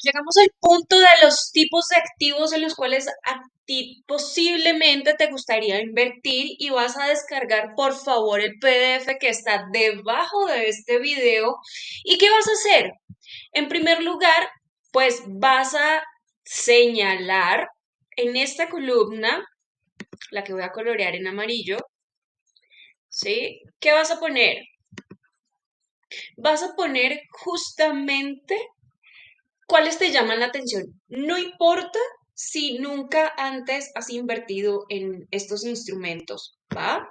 Llegamos al punto de los tipos de activos en los cuales a ti posiblemente te gustaría invertir y vas a descargar por favor el PDF que está debajo de este video. ¿Y qué vas a hacer? En primer lugar, pues vas a señalar en esta columna, la que voy a colorear en amarillo, ¿sí? ¿Qué vas a poner? Vas a poner justamente ¿cuáles te llaman la atención? No importa si nunca antes has invertido en estos instrumentos, ¿va?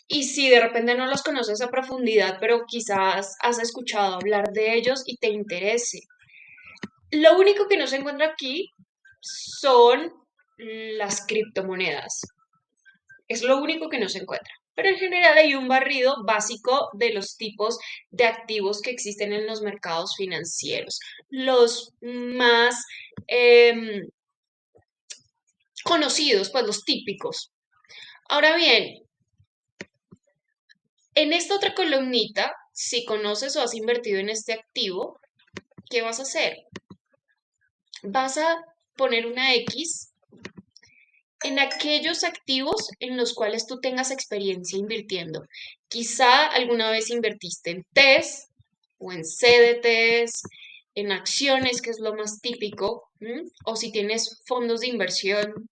Y si de repente no los conoces a profundidad, pero quizás has escuchado hablar de ellos y te interese. Lo único que no se encuentra aquí son las criptomonedas. Es lo único que no se encuentra. Pero en general hay un barrido básico de los tipos de activos que existen en los mercados financieros. Los más em, conocidos, pues los típicos. Ahora bien, en esta otra columnita, si conoces o has invertido en este activo, ¿qué vas a hacer? Vas a poner una X en aquellos activos en los cuales tú tengas experiencia invirtiendo. Quizá alguna vez invertiste en TES o en CDTs, en acciones, que es lo más típico, o si tienes fondos de inversión,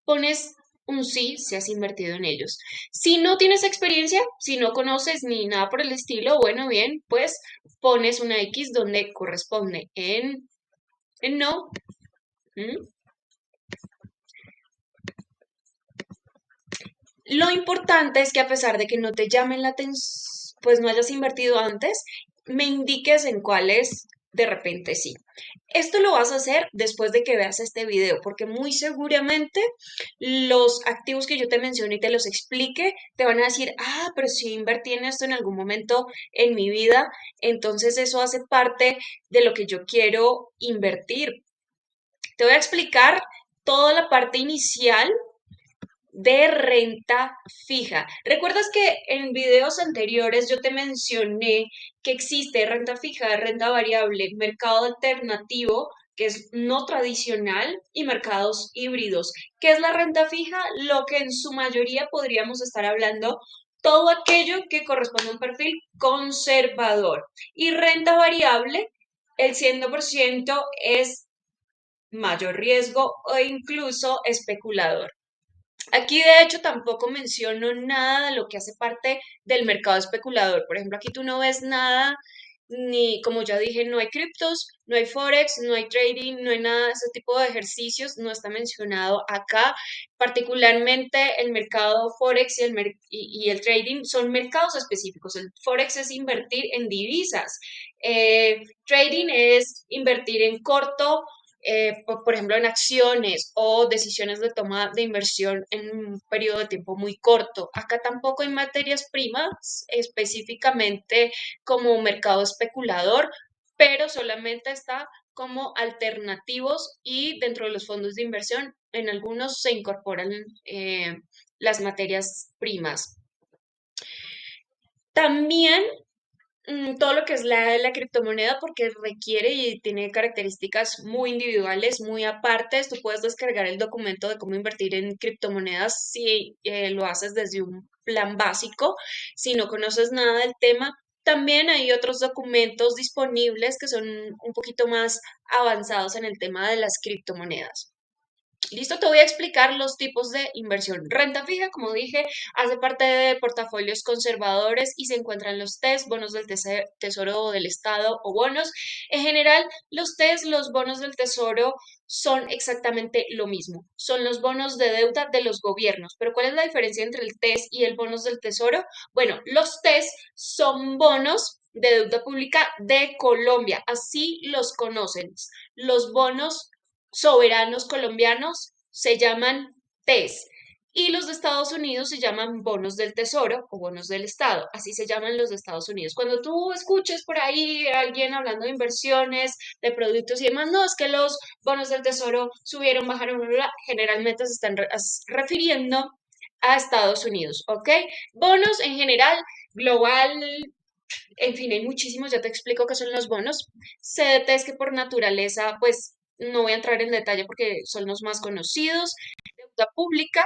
pones un sí si has invertido en ellos. Si no tienes experiencia, si no conoces ni nada por el estilo, bueno, bien, pues pones una X donde corresponde en no. ¿m? Lo importante es que a pesar de que no te llamen la atención, pues no hayas invertido antes, me indiques en cuáles de repente sí. Esto lo vas a hacer después de que veas este video, porque muy seguramente los activos que yo te mencioné y te los explique, te van a decir, ah, pero si invertí en esto en algún momento en mi vida, entonces eso hace parte de lo que yo quiero invertir. Te voy a explicar toda la parte inicial de renta fija. ¿Recuerdas que en videos anteriores yo te mencioné que existe renta fija, renta variable, mercado alternativo, que es no tradicional, y mercados híbridos? ¿Qué es la renta fija? Lo que en su mayoría podríamos estar hablando, todo aquello que corresponde a un perfil conservador. Y renta variable, el 100% es mayor riesgo o incluso especulador. Aquí de hecho tampoco menciono nada de lo que hace parte del mercado especulador. Por ejemplo, aquí tú no ves nada, ni como ya dije, no hay criptos, no hay forex, no hay trading, no hay nada de ese tipo de ejercicios, no está mencionado acá. Particularmente el mercado forex y el trading son mercados específicos. El forex es invertir en divisas. Trading es invertir en corto por ejemplo, en acciones o decisiones de toma de inversión en un periodo de tiempo muy corto. Acá tampoco hay materias primas específicamente como mercado especulador, pero solamente está como alternativos y dentro de los fondos de inversión, en algunos se incorporan las materias primas. También todo lo que es la criptomoneda porque requiere y tiene características muy individuales, muy apartes. Tú puedes descargar el documento de cómo invertir en criptomonedas si lo haces desde un plan básico. Si no conoces nada del tema, también hay otros documentos disponibles que son un poquito más avanzados en el tema de las criptomonedas. Listo, te voy a explicar los tipos de inversión. Renta fija, como dije, hace parte de portafolios conservadores y se encuentran los TES, bonos del tesoro o del Estado o bonos. En general, los TES, los bonos del tesoro, son exactamente lo mismo. Son los bonos de deuda de los gobiernos. Pero ¿cuál es la diferencia entre el TES y el bonos del tesoro? Bueno, los TES son bonos de deuda pública de Colombia, así los conocen. Los bonos soberanos colombianos se llaman TES y los de Estados Unidos se llaman bonos del tesoro o bonos del Estado, así se llaman los de Estados Unidos. Cuando tú escuches por ahí a alguien hablando de inversiones, de productos y demás, no, es que los bonos del tesoro subieron, bajaron, bla, bla, bla, generalmente se están refiriendo a Estados Unidos, ¿ok? Bonos en general, global, En fin, hay muchísimos, ya te explico qué son los bonos. CDT es que por naturaleza, pues no voy a entrar en detalle porque son los más conocidos. Deuda pública,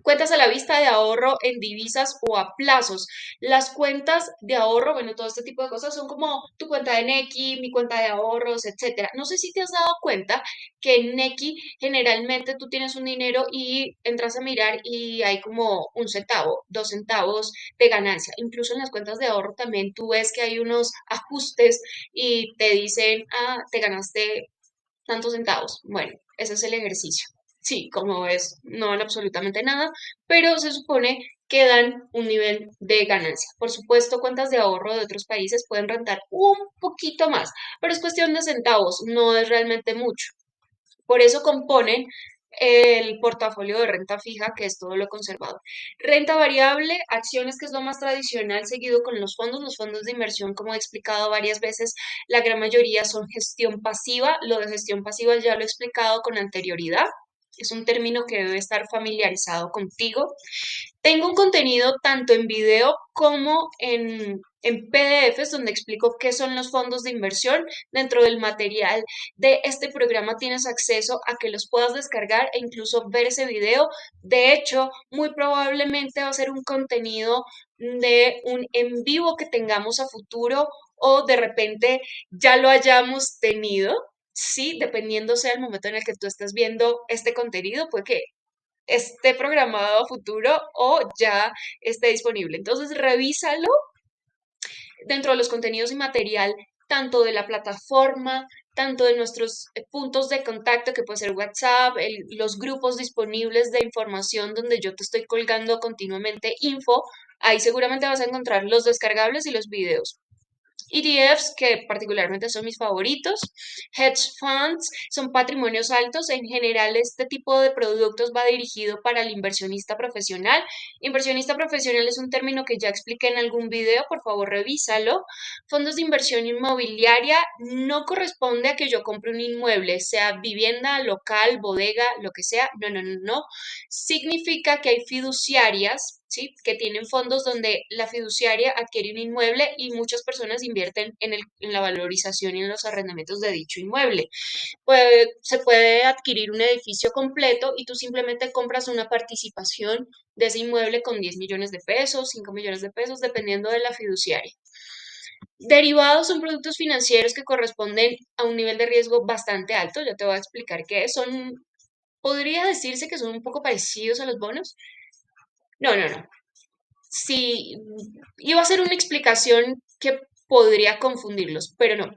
cuentas a la vista de ahorro en divisas o a plazos. Las cuentas de ahorro, bueno, todo este tipo de cosas son como tu cuenta de Nequi, mi cuenta de ahorros, etcétera. No sé si te has dado cuenta que en Nequi generalmente tú tienes un dinero y entras a mirar y hay como un centavo, 2 centavos de ganancia. Incluso en las cuentas de ahorro también tú ves que hay unos ajustes y te dicen, ah, te ganaste tantos centavos. Bueno, ese es el ejercicio. Sí, como ves, no dan absolutamente nada, pero se supone que dan un nivel de ganancia. Por supuesto, cuentas de ahorro de otros países pueden rentar un poquito más, pero es cuestión de centavos, no es realmente mucho. Por eso componen el portafolio de renta fija, que es todo lo conservador. Renta variable, acciones, que es lo más tradicional, seguido con los fondos. Los fondos de inversión, como he explicado varias veces, la gran mayoría son gestión pasiva. Lo de gestión pasiva ya lo he explicado con anterioridad. Es un término que debe estar familiarizado contigo. Tengo un contenido tanto en video como en PDFs donde explico qué son los fondos de inversión. Dentro del material de este programa tienes acceso a que los puedas descargar e incluso ver ese video. De hecho, muy probablemente va a ser un contenido de un en vivo que tengamos a futuro o de repente ya lo hayamos tenido. Sí, dependiendo sea el momento en el que tú estés viendo este contenido, puede que esté programado a futuro o ya esté disponible. Entonces, revísalo dentro de los contenidos y material, tanto de la plataforma, tanto de nuestros puntos de contacto, que puede ser WhatsApp, los grupos disponibles de información donde yo te estoy colgando continuamente info. Ahí seguramente vas a encontrar los descargables y los videos. ETFs, que particularmente son mis favoritos. Hedge funds son patrimonios altos. En general, este tipo de productos va dirigido para el inversionista profesional. Inversionista profesional es un término que ya expliqué en algún video, por favor revísalo. Fondos de inversión inmobiliaria no corresponde a que yo compre un inmueble, sea vivienda, local, bodega, lo que sea. No, no, no, no. Significa que hay fiduciarias, ¿sí?, que tienen fondos donde la fiduciaria adquiere un inmueble y muchas personas invierten en la valorización y en los arrendamientos de dicho inmueble. Se puede adquirir un edificio completo y tú simplemente compras una participación de ese inmueble con 10 millones de pesos, 5 millones de pesos, dependiendo de la fiduciaria. Derivados son productos financieros que corresponden a un nivel de riesgo bastante alto. Ya te voy a explicar qué es. Podría decirse que son un poco parecidos a los bonos. No, no, no. Sí, iba a ser una explicación que podría confundirlos, pero no.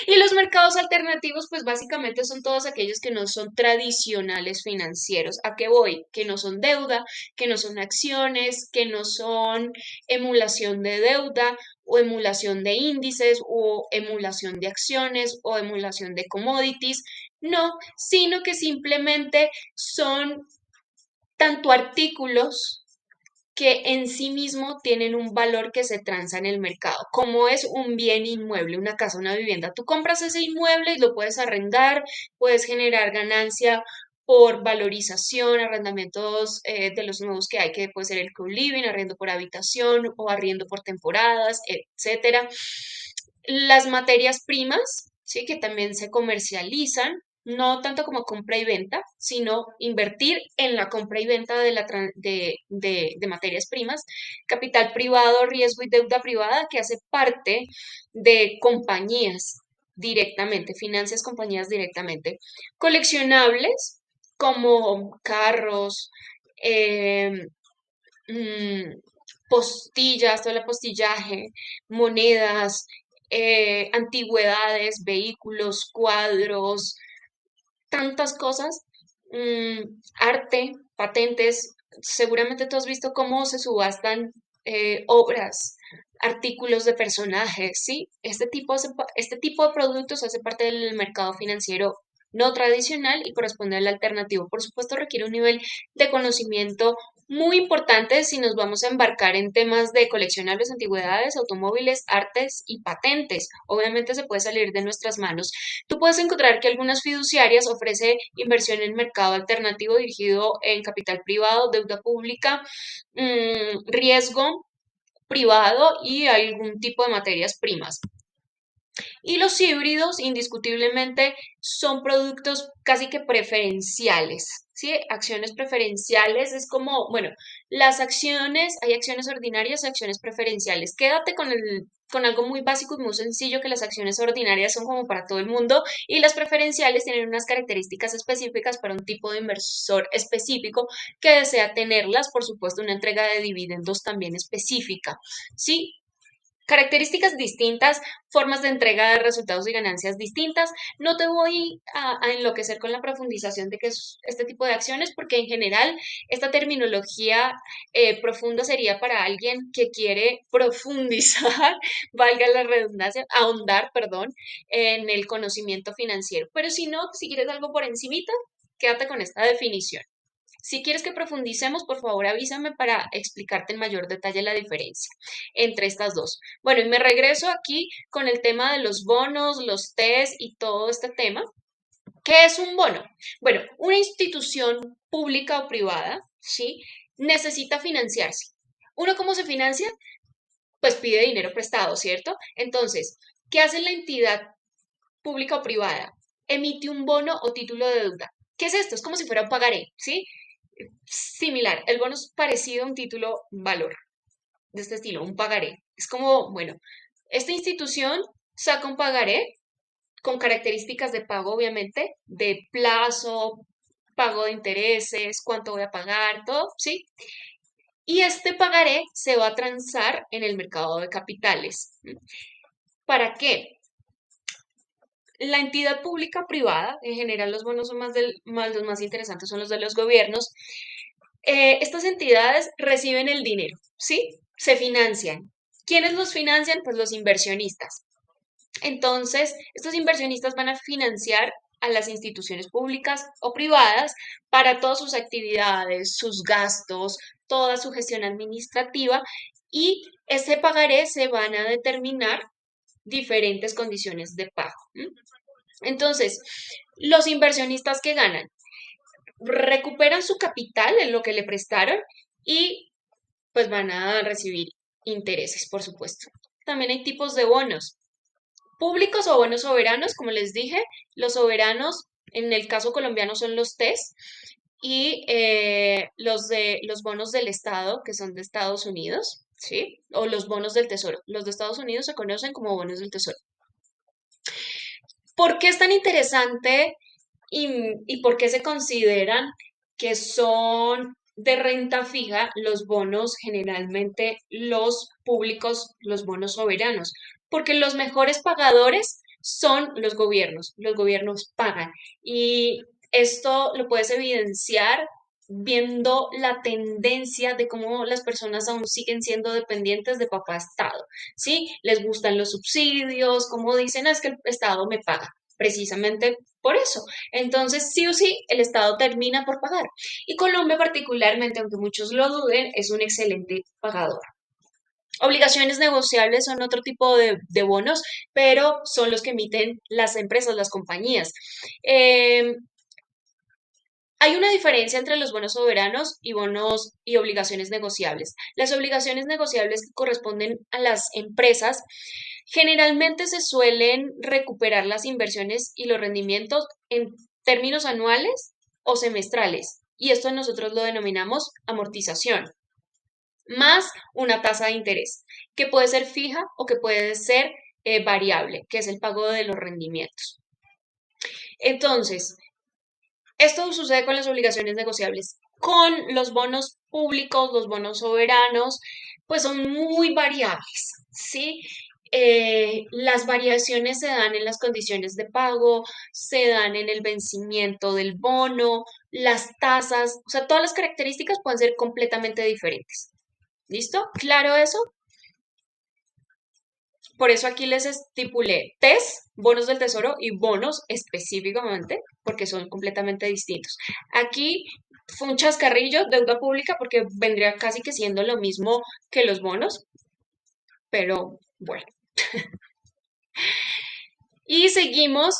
Y los mercados alternativos, pues básicamente son todos aquellos que no son tradicionales financieros. ¿A qué voy? Que no son deuda, que no son acciones, que no son emulación de deuda o emulación de índices o emulación de acciones o emulación de commodities. No, sino que simplemente son tanto artículos que en sí mismo tienen un valor que se transa en el mercado, como es un bien inmueble, una casa, una vivienda. Tú compras ese inmueble y lo puedes arrendar, puedes generar ganancia por valorización, arrendamientos de los nuevos que hay, que puede ser el co-living, arriendo por habitación o arriendo por temporadas, etcétera. Las materias primas, sí, que también se comercializan, no tanto como compra y venta, sino invertir en la compra y venta de materias primas. Capital privado, riesgo y deuda privada, que hace parte de compañías directamente, financias compañías directamente. Coleccionables como carros, em, mm, postillas, todo el postillaje, monedas, antigüedades, vehículos, cuadros, tantas cosas, arte, patentes. Seguramente tú has visto cómo se subastan obras, artículos de personajes, ¿sí? Este tipo de productos hace parte del mercado financiero no tradicional y corresponde al alternativo. Por supuesto, requiere un nivel de conocimiento muy importante si nos vamos a embarcar en temas de coleccionables, antigüedades, automóviles, artes y patentes. Obviamente se puede salir de nuestras manos. Tú puedes encontrar que algunas fiduciarias ofrecen inversión en mercado alternativo dirigido en capital privado, deuda pública, riesgo, privado y algún tipo de materias primas. Y los híbridos, indiscutiblemente, son productos casi que preferenciales, ¿sí? Acciones preferenciales es como, bueno, las acciones, hay acciones ordinarias y acciones preferenciales. Quédate con algo muy básico y muy sencillo, que las acciones ordinarias son como para todo el mundo y las preferenciales tienen unas características específicas para un tipo de inversor específico que desea tenerlas, por supuesto, una entrega de dividendos también específica, ¿sí? Características distintas, formas de entrega de resultados y ganancias distintas. No te voy a enloquecer con la profundización de qué es este tipo de acciones, porque en general esta terminología profunda sería para alguien que quiere profundizar, valga la redundancia, ahondar, perdón, en el conocimiento financiero. Pero si no, si quieres algo por encimita, quédate con esta definición. Si quieres que profundicemos, por favor avísame para explicarte en mayor detalle la diferencia entre estas dos. Bueno, y me regreso aquí con el tema de los bonos, los test y todo este tema. ¿Qué es un bono? Bueno, una institución pública o privada, ¿sí? Necesita financiarse. ¿Uno cómo se financia? Pues pide dinero prestado, ¿cierto? Entonces, ¿qué hace la entidad pública o privada? Emite un bono o título de deuda. ¿Qué es esto? Es como si fuera un pagaré, ¿sí? Similar. El bono es parecido a un título valor de este estilo, un pagaré. Es como, bueno, esta institución saca un pagaré con características de pago, obviamente, de plazo, pago de intereses, cuánto voy a pagar, todo, ¿sí? Y este pagaré se va a transar en el mercado de capitales. ¿Para qué? La entidad pública privada, en general los bonos son los más interesantes son los de los gobiernos, estas entidades reciben el dinero, ¿sí? Se financian. ¿Quiénes los financian? Pues los inversionistas. Entonces, estos inversionistas van a financiar a las instituciones públicas o privadas para todas sus actividades, sus gastos, toda su gestión administrativa y ese pagaré se van a determinar diferentes condiciones de pago. Entonces, los inversionistas que ganan recuperan su capital en lo que le prestaron y pues van a recibir intereses, por supuesto. También hay tipos de bonos, públicos o bonos soberanos, como les dije. Los soberanos, en el caso colombiano, son los TES y los bonos del Estado, que son de Estados Unidos, ¿sí? O los bonos del Tesoro. Los de Estados Unidos se conocen como bonos del Tesoro. ¿Por qué es tan interesante y por qué se consideran que son de renta fija los bonos, generalmente los públicos, los bonos soberanos? Porque los mejores pagadores son los gobiernos pagan. Y esto lo puedes evidenciar viendo la tendencia de cómo las personas aún siguen siendo dependientes de papá Estado, ¿sí? Les gustan los subsidios, como dicen, "Ah, es que el Estado me paga", precisamente por eso. Entonces, sí o sí, el Estado termina por pagar. Y Colombia particularmente, aunque muchos lo duden, es un excelente pagador. Obligaciones negociables son otro tipo de bonos, pero son los que emiten las empresas, las compañías. Eh, Hay una diferencia entre los bonos soberanos y bonos y obligaciones negociables. Las obligaciones negociables que corresponden a las empresas generalmente se suelen recuperar las inversiones y los rendimientos en términos anuales o semestrales. Y esto nosotros lo denominamos amortización, más una tasa de interés, que puede ser fija o que puede ser variable, que es el pago de los rendimientos. Entonces, esto sucede con las obligaciones negociables. Con los bonos públicos, los bonos soberanos, pues son muy variables, ¿sí? Las variaciones se dan en las condiciones de pago, se dan en el vencimiento del bono, las tasas, o sea, todas las características pueden ser completamente diferentes. ¿Listo? ¿Claro eso? Por eso aquí les estipulé TES, bonos del tesoro y bonos específicamente, porque son completamente distintos. Aquí fue un chascarrillo, deuda pública, porque vendría casi que siendo lo mismo que los bonos, pero bueno. Y seguimos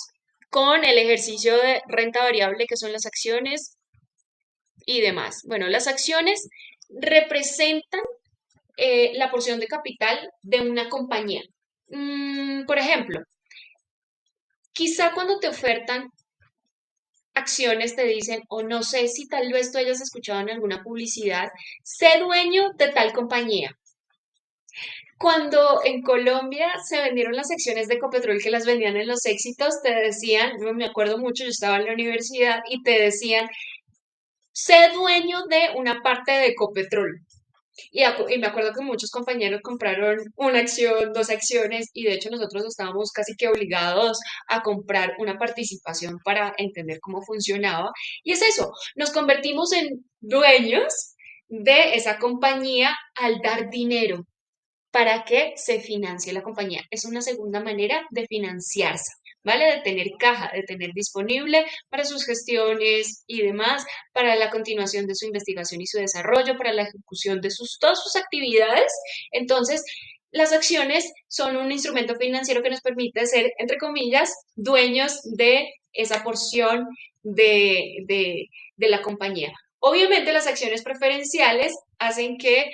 con el ejercicio de renta variable, que son las acciones y demás. Bueno, las acciones representan la porción de capital de una compañía. Por ejemplo, quizá cuando te ofertan acciones te dicen, o no sé si tal vez tú hayas escuchado en alguna publicidad, sé dueño de tal compañía. Cuando en Colombia se vendieron las acciones de Ecopetrol que las vendían en los éxitos, te decían, yo me acuerdo mucho, yo estaba en la universidad y te decían, sé dueño de una parte de Ecopetrol. Y me acuerdo que muchos compañeros compraron una acción, dos acciones, y de hecho nosotros estábamos casi que obligados a comprar una participación para entender cómo funcionaba. Y es eso, nos convertimos en dueños de esa compañía al dar dinero para que se financie la compañía. Es una segunda manera de financiarse, ¿vale? De tener caja, de tener disponible para sus gestiones y demás, para la continuación de su investigación y su desarrollo, para la ejecución de todas sus actividades. Entonces, las acciones son un instrumento financiero que nos permite ser, entre comillas, dueños de esa porción de la compañía. Obviamente las acciones preferenciales hacen que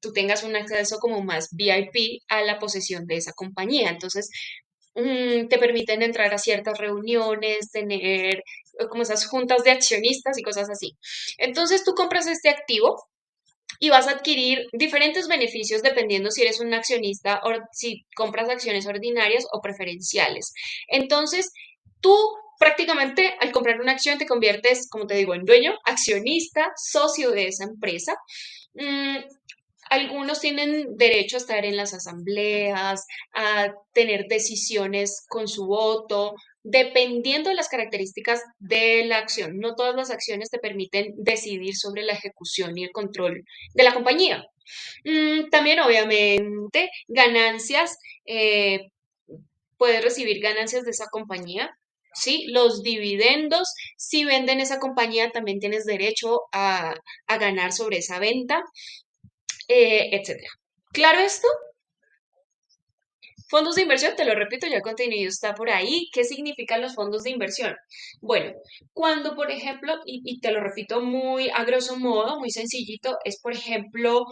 tú tengas un acceso como más VIP a la posesión de esa compañía. Entonces, te permiten entrar a ciertas reuniones, tener como esas juntas de accionistas y cosas así. Entonces, tú compras este activo y vas a adquirir diferentes beneficios dependiendo si eres un accionista o si compras acciones ordinarias o preferenciales. Entonces, tú prácticamente al comprar una acción te conviertes, como te digo, en dueño, accionista, socio de esa empresa. Mm, Algunos tienen derecho a estar en las asambleas, a tener decisiones con su voto, dependiendo de las características de la acción. No todas las acciones te permiten decidir sobre la ejecución y el control de la compañía. También, obviamente, ganancias. Puedes recibir ganancias de esa compañía. Sí, los dividendos, si venden esa compañía, también tienes derecho a ganar sobre esa venta, etcétera. ¿Claro esto? Fondos de inversión, te lo repito, ya el contenido está por ahí. ¿Qué significan los fondos de inversión? Bueno, cuando, por ejemplo, y te lo repito muy a grosso modo, muy sencillito, es, por ejemplo,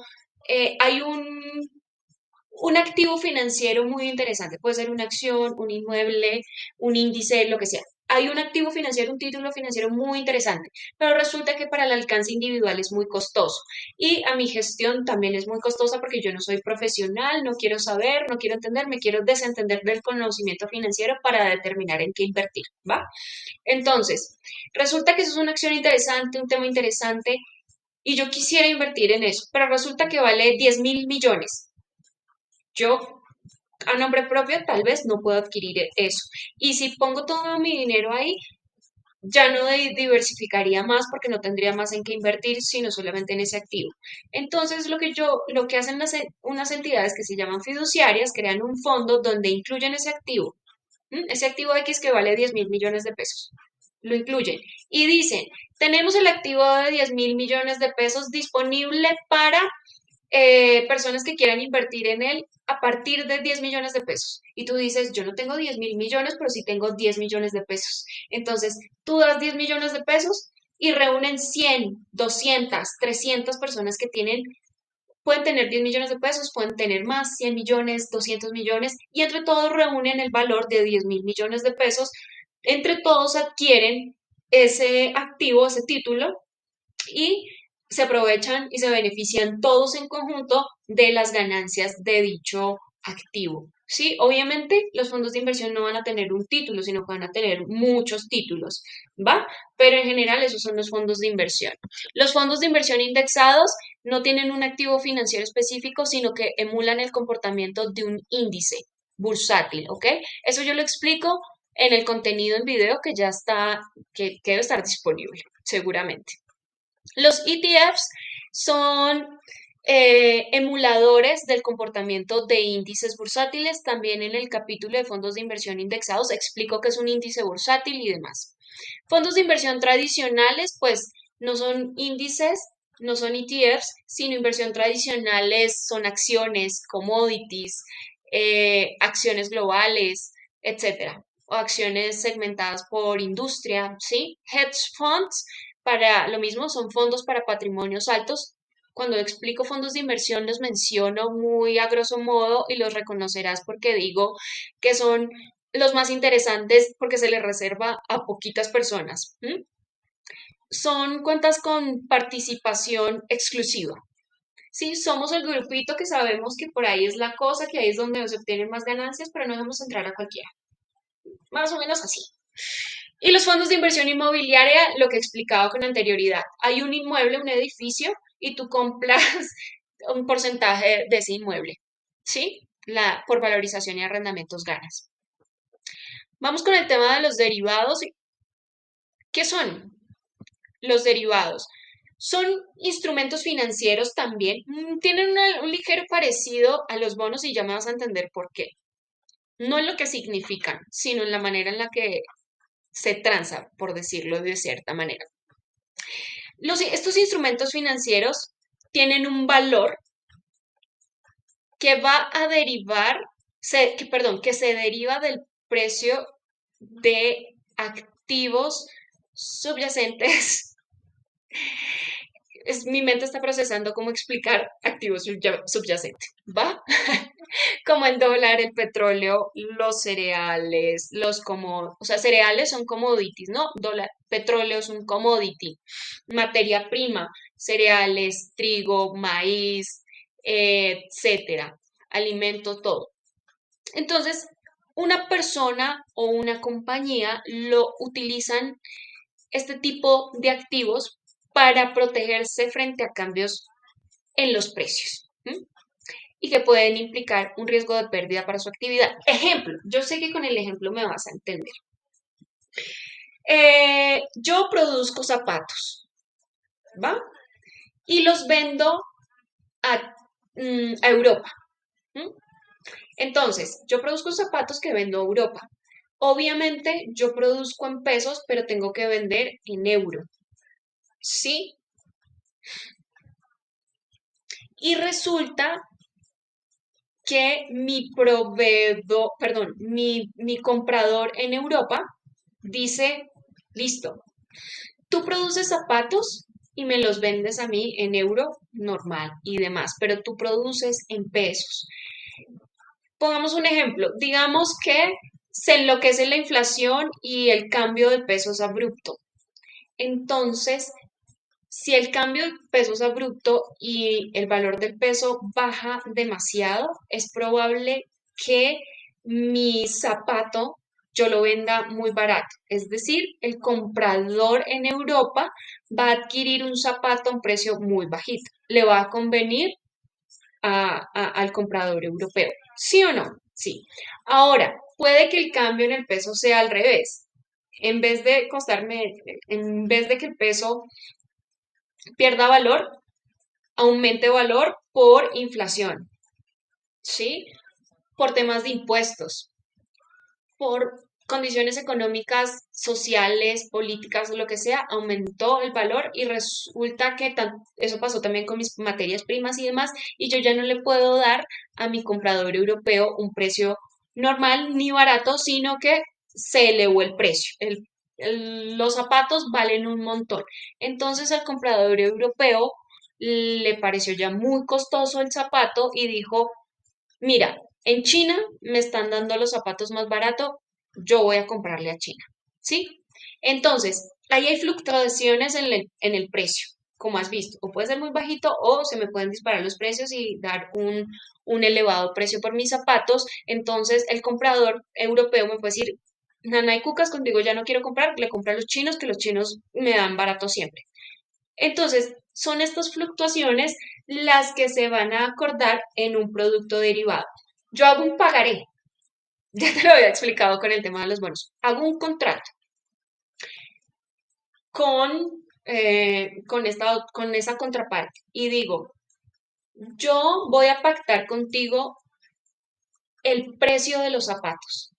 hay un activo financiero muy interesante. Puede ser una acción, un inmueble, un índice, lo que sea. Hay un activo financiero, un título financiero muy interesante, pero resulta que para el alcance individual es muy costoso y a mi gestión también es muy costosa porque yo no soy profesional, no quiero saber, no quiero entender, me quiero desentender del conocimiento financiero para determinar en qué invertir, ¿va? Entonces, resulta que eso es una acción interesante, un tema interesante y yo quisiera invertir en eso, pero resulta que vale 10.000 millones. Yo a nombre propio tal vez no puedo adquirir eso. Y si pongo todo mi dinero ahí, ya no diversificaría más porque no tendría más en qué invertir, sino solamente en ese activo. Entonces, lo que hacen unas entidades que se llaman fiduciarias, crean un fondo donde incluyen ese activo. Ese activo X que vale 10.000 millones de pesos. Lo incluyen. Y dicen, tenemos el activo de 10.000 millones de pesos disponible para personas que quieran invertir en él a partir de 10 millones de pesos. Y tú dices, yo no tengo 10.000 millones, pero sí tengo 10 millones de pesos. Entonces, tú das 10 millones de pesos y reúnen 100, 200, 300 personas que pueden tener 10 millones de pesos, pueden tener más, 100 millones, 200 millones, y entre todos reúnen el valor de 10.000 millones de pesos. Entre todos adquieren ese activo, ese título, y se aprovechan y se benefician todos en conjunto de las ganancias de dicho activo. Sí, obviamente los fondos de inversión no van a tener un título, sino que van a tener muchos títulos, ¿va? Pero en general esos son los fondos de inversión. Los fondos de inversión indexados no tienen un activo financiero específico, sino que emulan el comportamiento de un índice bursátil, ¿ok? Eso yo lo explico en el contenido en video que ya está, que debe estar disponible, seguramente. Los ETFs son emuladores del comportamiento de índices bursátiles. También en el capítulo de fondos de inversión indexados explico qué es un índice bursátil y demás. Fondos de inversión tradicionales, pues no son índices, no son ETFs, sino inversión tradicionales son acciones, commodities, acciones globales, etcétera, o acciones segmentadas por industria, ¿sí? Hedge funds para lo mismo son fondos para patrimonios altos cuando explico fondos de inversión los menciono muy a grosso modo y los reconocerás porque digo que son los más interesantes porque se les reserva a poquitas personas. ¿M? Son cuentas con participación exclusiva. Sí, somos el grupito que sabemos que por ahí es la cosa, que ahí es donde se obtienen más ganancias, pero no debemos entrar a cualquiera. Más o menos así. Y los fondos de inversión inmobiliaria, lo que he explicado con anterioridad. Hay un inmueble, un edificio, y tú compras un porcentaje de ese inmueble. ¿Sí? Por valorización y arrendamientos ganas. Vamos con el tema de los derivados. ¿Qué son los derivados? Son instrumentos financieros también. Tienen un ligero parecido a los bonos y ya me vas a entender por qué. No en lo que significan, sino en la manera en la que se transa, por decirlo de cierta manera. Estos instrumentos financieros tienen un valor que va a derivar, que se deriva del precio de activos subyacentes. Mi mente está procesando cómo explicar activos subyacentes, ¿va? Como el dólar, el petróleo, los cereales, o sea, cereales son commodities, ¿no? Dólar, petróleo es un commodity, materia prima, cereales, trigo, maíz, etcétera, alimento, todo. Entonces, una persona o una compañía lo utilizan este tipo de activos para protegerse frente a cambios en los precios. ¿M? Y que pueden implicar un riesgo de pérdida para su actividad. Ejemplo, yo sé que con el ejemplo me vas a entender. Yo produzco zapatos, ¿va? Y los vendo a, a Europa. ¿M? Entonces, yo produzco zapatos que vendo a Europa. Obviamente, yo produzco en pesos, pero tengo que vender en euro. ¿Sí? Y resulta que mi proveedor, perdón, mi comprador en Europa dice, listo, tú produces zapatos y me los vendes a mí en euro normal y demás, pero tú produces en pesos. Pongamos un ejemplo, digamos que se enloquece la inflación y el cambio de peso es abrupto. Entonces, si el cambio de peso es abrupto y el valor del peso baja demasiado, es probable que mi zapato yo lo venda muy barato. Es decir, el comprador en Europa va a adquirir un zapato a un precio muy bajito. Le va a convenir al comprador europeo. ¿Sí o no? Sí. Ahora, puede que el cambio en el peso sea al revés. En vez de que el peso pierda valor, aumente valor por inflación, ¿sí? Por temas de impuestos, por condiciones económicas, sociales, políticas, lo que sea, aumentó el valor y resulta que eso pasó también con mis materias primas y demás, y yo ya no le puedo dar a mi comprador europeo un precio normal ni barato, sino que se elevó el precio. Los zapatos valen un montón. Entonces al comprador europeo le pareció ya muy costoso el zapato y dijo, mira, en China me están dando los zapatos más barato, yo voy a comprarle a China, ¿sí? Entonces, ahí hay fluctuaciones en el precio, como has visto, o puede ser muy bajito o se me pueden disparar los precios y dar un elevado precio por mis zapatos. Entonces, el comprador europeo me puede decir, Nana y Cucas, contigo ya no quiero comprar, le compro a los chinos, que los chinos me dan barato siempre. Entonces, son estas fluctuaciones las que se van a acordar en un producto derivado. Yo hago un pagaré, ya te lo había explicado con el tema de los bonos. Hago un contrato con esa contraparte y digo, yo voy a pactar contigo el precio de los zapatos,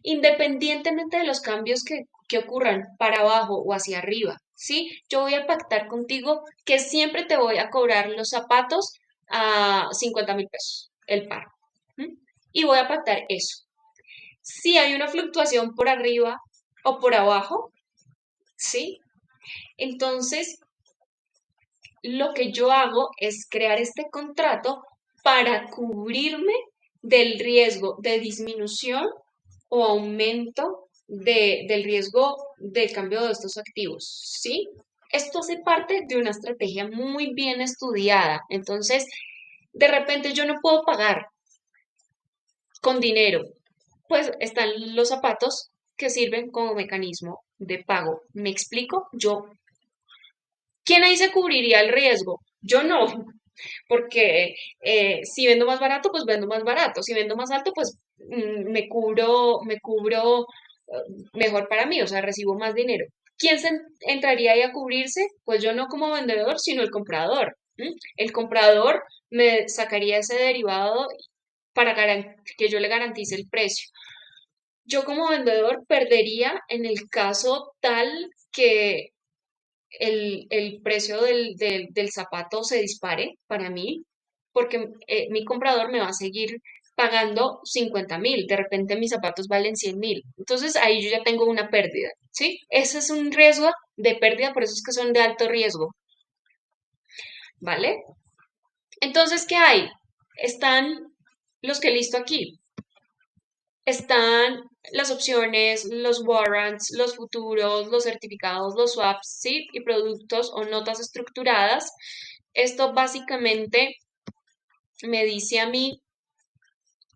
independientemente de los cambios que ocurran para abajo o hacia arriba, ¿sí? Yo voy a pactar contigo que siempre te voy a cobrar los zapatos a 50.000 pesos el par. ¿M? Y voy a pactar eso. Si hay una fluctuación por arriba o por abajo, ¿sí? Entonces, lo que yo hago es crear este contrato para cubrirme del riesgo de disminución o aumento del riesgo del cambio de estos activos, ¿sí? Esto hace parte de una estrategia muy bien estudiada. Entonces, de repente yo no puedo pagar con dinero, pues están los zapatos que sirven como mecanismo de pago. ¿Me explico? ¿Quién ahí se cubriría el riesgo? Yo no, porque si vendo más barato, pues vendo más barato. Si vendo más alto, pues me cubro mejor para mí, o sea, recibo más dinero. ¿Quién entraría ahí a cubrirse? Pues yo no como vendedor, sino el comprador. ¿M? El comprador me sacaría ese derivado para que yo le garantice el precio. Yo como vendedor perdería en el caso tal que el precio del zapato se dispare para mí, porque mi comprador me va a seguir pagando 50.000, de repente mis zapatos valen 100.000, entonces ahí yo ya tengo una pérdida, ¿sí? Ese es un riesgo de pérdida, por eso es que son de alto riesgo, ¿vale? Entonces, ¿qué hay? Están los que listo aquí. Están las opciones, los warrants, los futuros, los certificados, los swaps, ¿sí? Y productos o notas estructuradas. Esto básicamente me dice a mí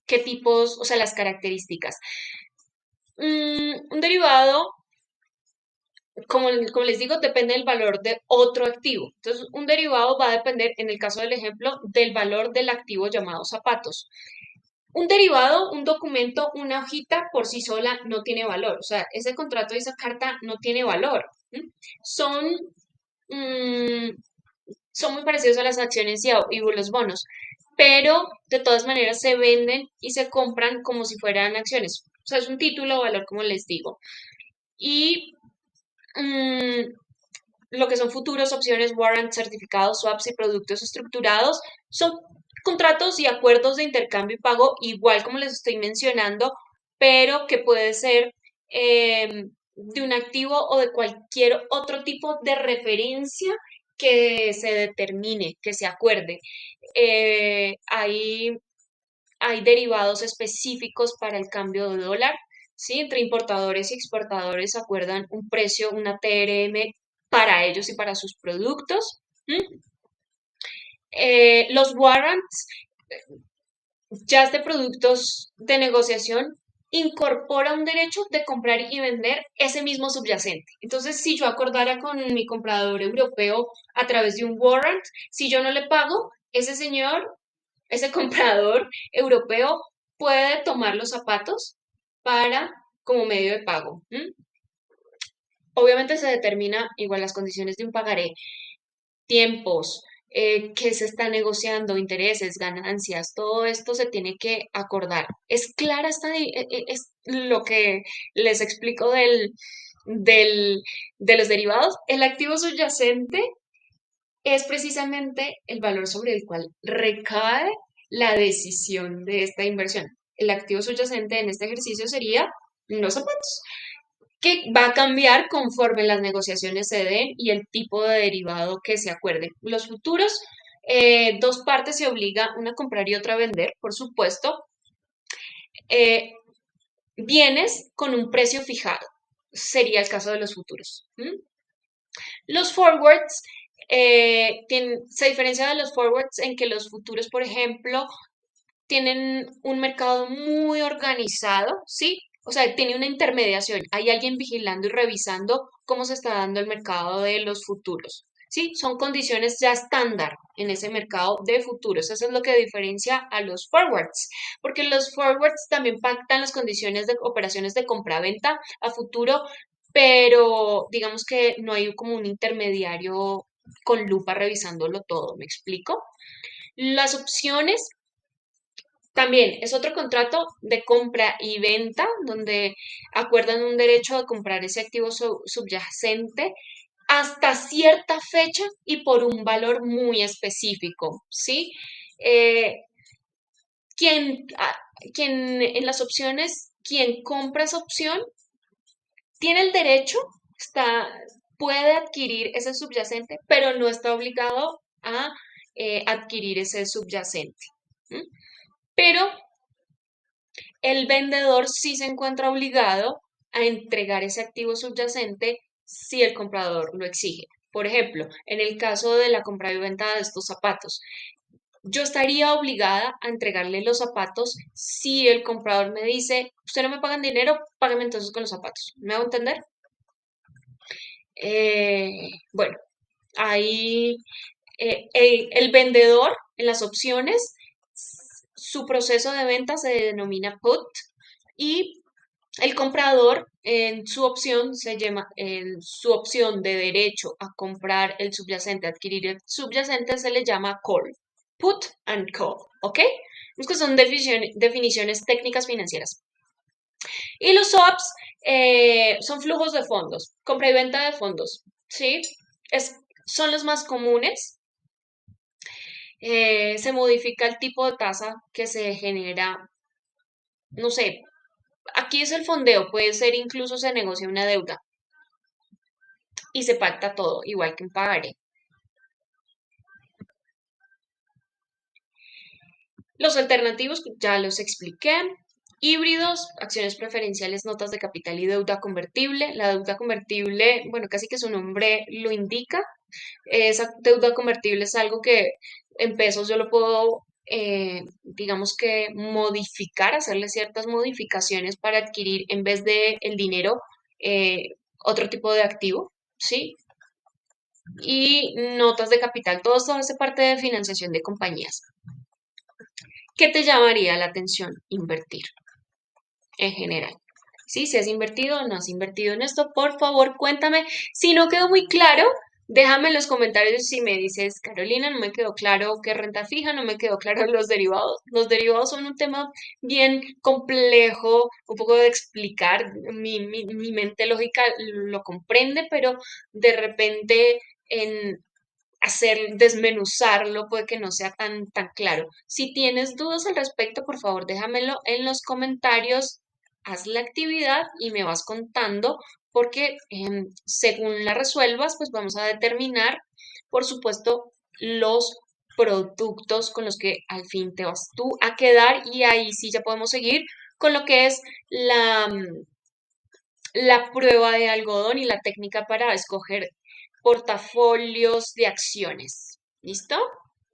qué tipos, o sea, las características. Un derivado, como les digo, depende del valor de otro activo. Entonces, un derivado va a depender, en el caso del ejemplo, del valor del activo llamado zapatos. Un derivado, un documento, una hojita por sí sola no tiene valor. O sea, ese contrato y esa carta no tiene valor. ¿M? Son, mm, son muy parecidos a las acciones y los bonos, pero de todas maneras se venden y se compran como si fueran acciones. O sea, es un título o valor, como les digo. Y mm, lo que son futuros, opciones, warrants, certificados, swaps y productos estructurados son contratos y acuerdos de intercambio y pago, igual como les estoy mencionando, pero que puede ser de un activo o de cualquier otro tipo de referencia que se determine, que se acuerde. Hay derivados específicos para el cambio de dólar, ¿sí? Entre importadores y exportadores acuerdan un precio, una TRM para ellos y para sus productos. ¿M? Los warrants, ya de productos de negociación, incorpora un derecho de comprar y vender ese mismo subyacente. Entonces, si yo acordara con mi comprador europeo a través de un warrant, si yo no le pago, ese señor, ese comprador europeo puede tomar los zapatos para como medio de pago. ¿M? Obviamente se determina igual las condiciones de un pagaré, tiempos, qué se está negociando, intereses, ganancias, todo esto se tiene que acordar. ¿Es clara es lo que les explico del, de los derivados? El activo subyacente es precisamente el valor sobre el cual recae la decisión de esta inversión. El activo subyacente en este ejercicio sería los zapatos, que va a cambiar conforme las negociaciones se den y el tipo de derivado que se acuerde. Los futuros, dos partes se obliga una a comprar y otra a vender, por supuesto. Eh, Bienes con un precio fijado, sería el caso de los futuros. ¿M? Los forwards se diferencian de los forwards en que los futuros, por ejemplo, tienen un mercado muy organizado, ¿sí? O sea, tiene una intermediación. Hay alguien vigilando y revisando cómo se está dando el mercado de los futuros, ¿sí? Son condiciones ya estándar en ese mercado de futuros. Eso es lo que diferencia a los forwards, porque los forwards también pactan las condiciones de operaciones de compra-venta a futuro, pero digamos que no hay como un intermediario con lupa revisándolo todo, ¿me explico? Las opciones también es otro contrato de compra y venta donde acuerdan un derecho de comprar ese activo subyacente hasta cierta fecha y por un valor muy específico, ¿sí? Eh, quien, ah, quien en las opciones, quien compra esa opción tiene el derecho, está, puede adquirir ese subyacente, pero no está obligado a adquirir ese subyacente. ¿M? Pero el vendedor sí se encuentra obligado a entregar ese activo subyacente si el comprador lo exige. Por ejemplo, en el caso de la compra y venta de estos zapatos, yo estaría obligada a entregarle los zapatos si el comprador me dice, usted no me paga en dinero, págame entonces con los zapatos. ¿Me hago entender? Bueno, ahí el vendedor en las opciones, su proceso de venta se denomina put y el comprador en su opción se llama, en su opción de derecho a comprar el subyacente, adquirir el subyacente se le llama call. Put and call, ¿ok? Es que son definiciones técnicas financieras. Y los swaps son flujos de fondos, compra y venta de fondos, ¿sí? Son los más comunes. Se modifica el tipo de tasa que se genera, no sé, aquí es el fondeo, puede ser incluso se negocia una deuda y se pacta todo, igual que en pagaré. Los alternativos ya los expliqué. Híbridos, acciones preferenciales, notas de capital y deuda convertible. La deuda convertible, bueno, casi que su nombre lo indica. Esa deuda convertible es algo que en pesos yo lo puedo, digamos que modificar, hacerle ciertas modificaciones para adquirir en vez de el dinero otro tipo de activo, ¿sí? Y notas de capital, todo esto hace parte de financiación de compañías. ¿Qué te llamaría la atención? Invertir en general. ¿Sí? Si has invertido o no has invertido en esto, por favor, cuéntame. Si no quedó muy claro, déjame en los comentarios si me dices, Carolina, no me quedó claro qué renta fija, no me quedó claro los derivados. Los derivados son un tema bien complejo, un poco de explicar. Mi mente lógica lo comprende, pero de repente en desmenuzarlo, puede que no sea tan claro. Si tienes dudas al respecto, por favor, déjamelo en los comentarios, haz la actividad y me vas contando, porque según la resuelvas, pues vamos a determinar, por supuesto, los productos con los que al fin te vas tú a quedar y ahí sí ya podemos seguir con lo que es la prueba de algodón y la técnica para escoger portafolios de acciones. ¿Listo?